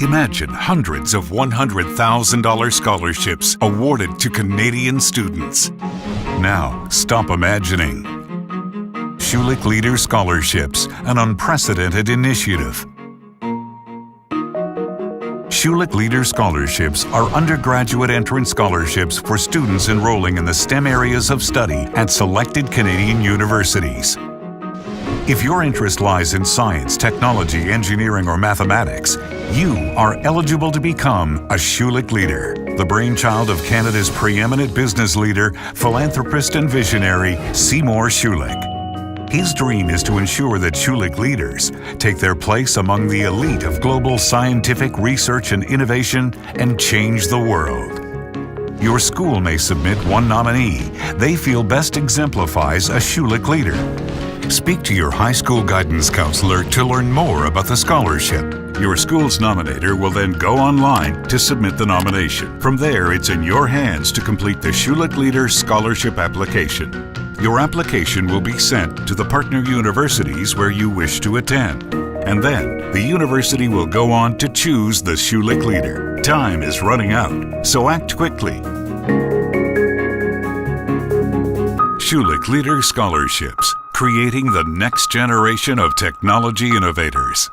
Imagine hundreds of $100,000 scholarships awarded to Canadian students. Now, stop imagining. Schulich Leader Scholarships, an unprecedented initiative. Schulich Leader Scholarships are undergraduate entrance scholarships for students enrolling in the STEM areas of study at selected Canadian universities. If your interest lies in science, technology, engineering, or mathematics, you are eligible to become a Schulich Leader, the brainchild of Canada's preeminent business leader, philanthropist, and visionary, Seymour Schulich. His dream is to ensure that Schulich leaders take their place among the elite of global scientific research and innovation and change the world. Your school may submit one nominee they feel best exemplifies a Schulich leader. Speak to your high school guidance counselor to learn more about the scholarship. Your school's nominator will then go online to submit the nomination. From there, it's in your hands to complete the Schulich Leader Scholarship application. Your application will be sent to the partner universities where you wish to attend. And then, the university will go on to choose the Schulich Leader. Time is running out, so act quickly. Schulich Leader Scholarships, creating the next generation of technology innovators.